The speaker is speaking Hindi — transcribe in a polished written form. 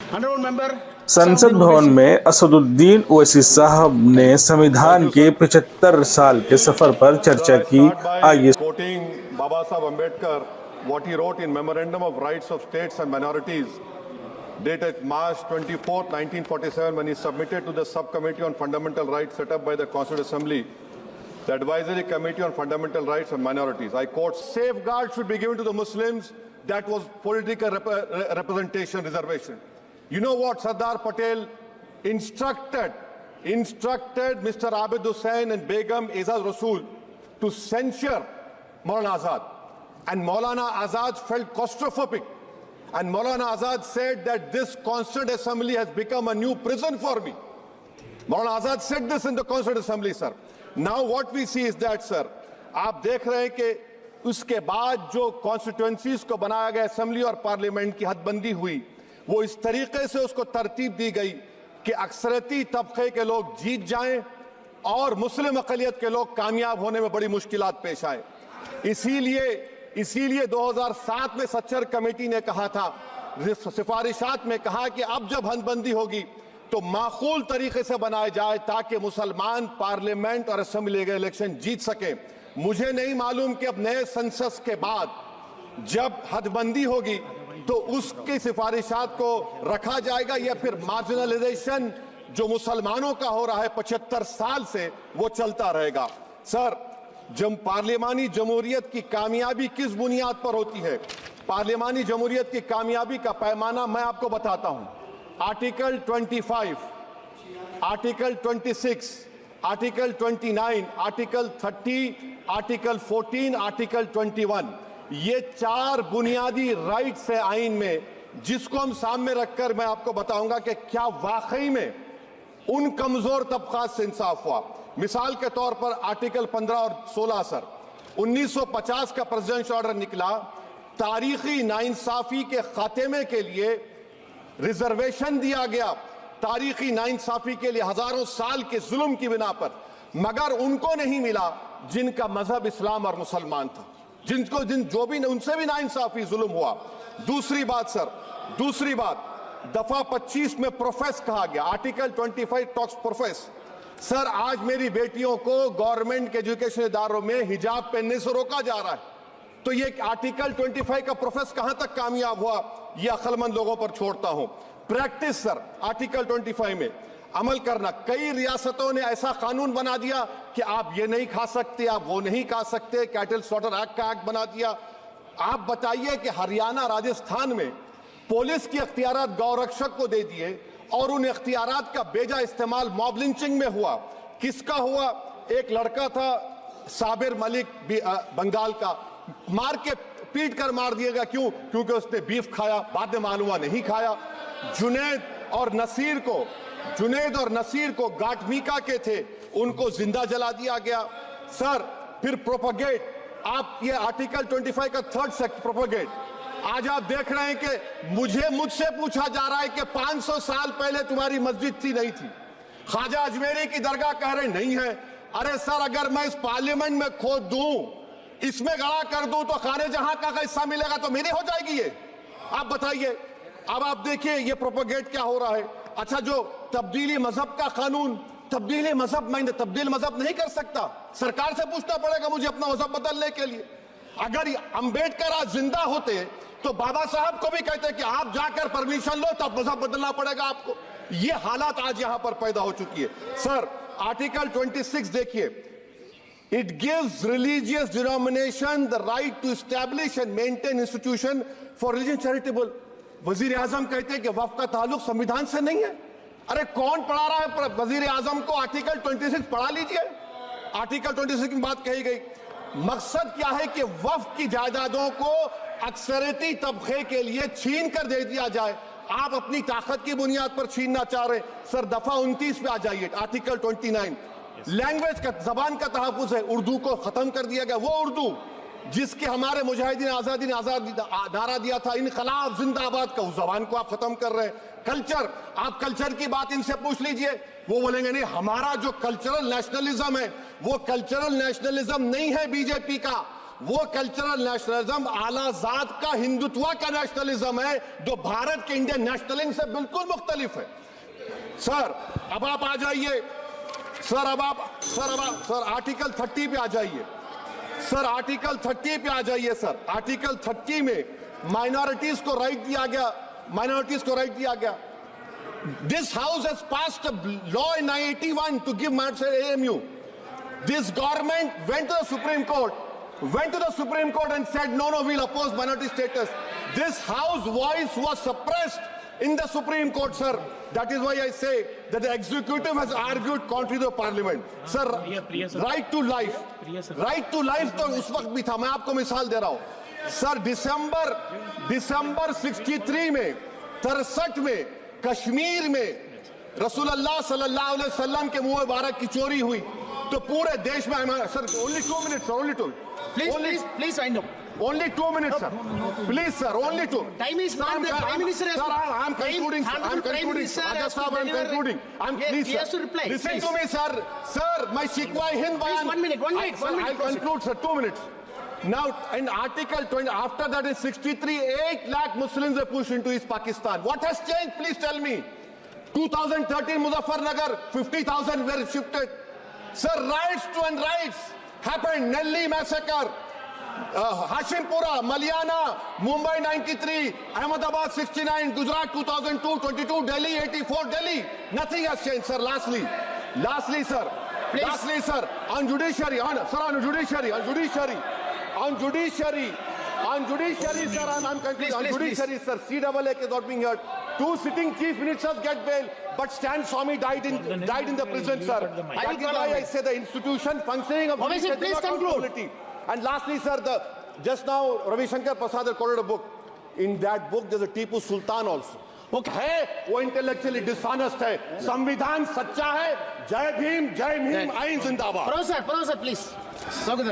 संसद भवन में असदुद्दीन ओवैसी साहब ने संविधान के 75 साल के सफर पर चर्चा की। आइए quoting Baba Saheb Ambedkar, what he wrote in Memorandum of Rights of States and Minorities, dated March 24, 1947, when he submitted to the Subcommittee on Fundamental Rights set up by the Constituent Assembly, the Advisory Committee on Fundamental Rights and Minorities. I quote, "Safeguard should be given to the Muslims." That was political representation reservation. You know what Sardar Patel instructed Mr. Abid Hussain and Begum Ezaz Rasool to censure Maulana Azad. And Maulana Azad felt claustrophobic. And Maulana Azad said that this Constituent Assembly has become a new prison for me. Maulana Azad said this in the Constituent Assembly, sir. Now what we see is that, sir, आप देख रहे हैं कि उसके बाद जो कॉन्स्टिट्यूएंसीज को बनाया गया असेंबली और पार्लियामेंट की हदबंदी हुई, वो इस तरीके से उसको तरतीब दी गई कि अक्सरती तबके के लोग जीत जाएं और मुस्लिम अक़लियत के लोग कामयाब होने में बड़ी मुश्किलात पेश आए। इसीलिए 2007 में सच्चर कमेटी ने कहा था, सिफारिशात में कहा कि अब जब हदबंदी होगी तो माकूल तरीके से बनाए जाए ताकि मुसलमान पार्लियामेंट और असेंबली के इलेक्शन जीत सके। मुझे नहीं मालूम कि अब नए सेंसस के बाद जब हदबंदी होगी तो उसकी सिफारिशात को रखा जाएगा या फिर मार्जिनलाइजेशन जो मुसलमानों का हो रहा है 75 साल से वो चलता रहेगा। सर, जब पार्लियामानी जमहूरियत की कामयाबी किस बुनियाद पर होती है? पार्लियामानी जमहूरियत की कामयाबी का पैमाना मैं आपको बताता हूं। Article 25, article 26, article 29, article 30, article 14, article 21, ये 4 बुनियादी राइट्स है आइन में, जिसको हम सामने रखकर मैं आपको बताऊंगा कि क्या वाकई में उन कमजोर तबकात से इंसाफ हुआ। मिसाल के तौर पर आर्टिकल 15 और 16, सर, 1950 का प्रेसिडेंशियल ऑर्डर निकला, तारीखी नाइंसाफी के खात्मे के लिए रिजर्वेशन दिया गया, तारीखी नाइंसाफी के लिए हजारों साल के जुल्म की बिना पर, मगर उनको नहीं मिला जिनका मजहब इस्लाम और मुसलमान था, जो भी उनसे भी नाइंसाफी जुल्म हुआ। दूसरी बात सर, दूसरी बात, दफा 25 में प्रोफेस कहा गया, आर्टिकल 25 टॉक्स प्रोफेस। सर, आज मेरी बेटियों को गवर्नमेंट के एजुकेशन इदारों में हिजाब पहनने से रोका जा रहा है, तो ये आर्टिकल 25 का प्रोफेस कहां तक कामयाब हुआ, ये अक्लमंद लोगों पर छोड़ता हूं। प्रैक्टिस सर, आर्टिकल 25 में अमल करना। कई रियासतों ने ऐसा कानून बना दिया कि आप ये नहीं खा सकते, आप वो नहीं खा सकते, कैटल स्लॉटर एक्ट का एक्ट बना दिया। आप बताइए कि हरियाणा, राजस्थान में पुलिस की अख्तियारात गौरक्षक को दे दिए और उन अख्तियारात का बेजा इस्तेमाल मॉब लिंचिंग में हुआ। किसका हुआ? एक लड़का था साबिर मलिक बंगाल का, मार के पीट कर मार दिया गया। क्यों? क्योंकि उसने बीफ खाया, बाद में मालूम हुआ नहीं खाया। जुनैद और नसीर को गाटमीका के थे, उनको जिंदा जला दिया गया। सर, फिर प्रोपगेट, आप ये आर्टिकल 25 का 3rd सेक्शन प्रोपगेट। आज आप देख रहे हैं कि मुझसे पूछा जा रहा है कि 500 साल पहले तुम्हारी मस्जिद थी, नहीं थी। ख्वाजा अजमेरी की दरगाह कह रहे नहीं है। अरे सर, अगर मैं इस पार्लियामेंट में खोद दूं, इसमें गड़ा कर दूं, तो खाने जहां का हिस्सा मिलेगा तो मेरी हो जाएगी ये। आप बताइए। अब आप देखिए ये प्रोपगेट क्या हो रहा है। अच्छा, जो तब्दीली मजहब का कानून, तब्दीली मजहब, मैं तब्दील मजहब नहीं कर सकता, सरकार से पूछना पड़ेगा मुझे अपना मजहब बदलने के लिए। अगर अंबेडकर आज जिंदा होते तो बाबा साहब को भी कहते कि आप जाकर परमिशन लो, तब मजहब बदलना पड़ेगा आपको। ये हालात आज यहां पर पैदा हो चुकी है। सर, आर्टिकल 26 देखिए, it gives religious denomination the right to establish and maintain institution for religion charitable. वजीर आजम कहते हैं कि वक्फ का ताल्लुक संविधान से नहीं है। अरे कौन पढ़ा रहा है वजीर आजम को? आर्टिकल 26 पढ़ा लीजिए। आर्टिकल 26 की बात कही गई। मकसद क्या है कि वक्फ की जायदादों को अक्सरती तबके के लिए छीन कर दे दिया जाए। आप अपनी ताकत की बुनियाद पर छीनना चाह रहे। सर, दफा 29 पे आ जाइए, आर्टिकल 29। लैंग्वेज का, जबान का तहफ़्फ़ुज़ है, उर्दू को खत्म कर दिया गया। वो उर्दू जिसके हमारे मुजाहिदीन आजादी ने नारा दिया था, इनकलाब जिंदाबाद का, उस जबान को आप खत्म कर रहे हैं। कल्चर, आप कल्चर की बात इनसे पूछ लीजिए, वो बोलेंगे नहीं, हमारा जो कल्चरल नेशनलिज्म है वो कल्चरल नेशनलिज्म नहीं है बीजेपी का, वो कल्चरल नेशनलिज्म आला जात का हिंदुत्व का नेशनलिज्म है जो भारत के इंडियन नेशनलिज्म से बिल्कुल मुख्तलिफ है। सर अब आप आ जाइए, सर आर्टिकल 30 पे आ जाइए, सर आर्टिकल 30 पे आ जाइए। सर आर्टिकल 30 में माइनॉरिटीज को राइट दिया गया, This house has passed a law in 1981 to give minority AMU. This government went to the Supreme Court and said, no, we'll oppose minority status. This house voice was suppressed in the Supreme Court, sir. That is why I say that the executive has argued contrary to the parliament. Sir, right to life तो उस वक्त भी था। मैं आपको मिसाल दे रहा हूं सर, दिसंबर 63 में 63 में कश्मीर में रसूलुल्लाह सल्लल्लाहु अलैहि वसल्लम के मुंह मुबारक की चोरी हुई तो पूरे देश में sir only 2 minutes, sir, Please wind up. Only 2 minutes, sir. Please, sir, only 2. Time is not the Prime Minister has Sir, to- I'm concluding, sir. I'm Prime concluding. Minister has Ajaz to sahab, I'm deliver- concluding. He Please, has sir. to reply, Listen please. to me, sir. Sir, my Shikwa Hind Please, Bayan. 1 minute, one minute, Sir, one minute, I'll conclude, sir. 2 minutes. Now, in Article 20, after that in 63, 8 lakh Muslims were pushed into East Pakistan. What has changed? Please tell me. 2013 Muzaffarnagar, 50,000 were shifted. Sir, riots to unrights happened. Nelli massacre, Hashimpura, Maliana, Mumbai 93, Ahmedabad 69, Gujarat 2002, 22, Delhi 84, Delhi. Nothing has changed, sir. Lastly, sir. Please. Lastly, sir, on judiciary, on judiciary, sir, I'm concluding. Please, On please, judiciary, sir, CAA is not being heard. 2 sitting chief ministers get bail, but Stan Swamy died in the prison, sir. That is why I say the institution functioning of Obviously, judiciary please conclude. accountability. And lastly, sir, just now Ravi Shankar Prasad has quoted a book. In that book, there's a Tipu Sultan also. है वो इंटेलेक्चुअली डिसऑनेस्ट है, संविधान सच्चा है। जय भीम, आइन जिंदाबाद। Professor, please. So good.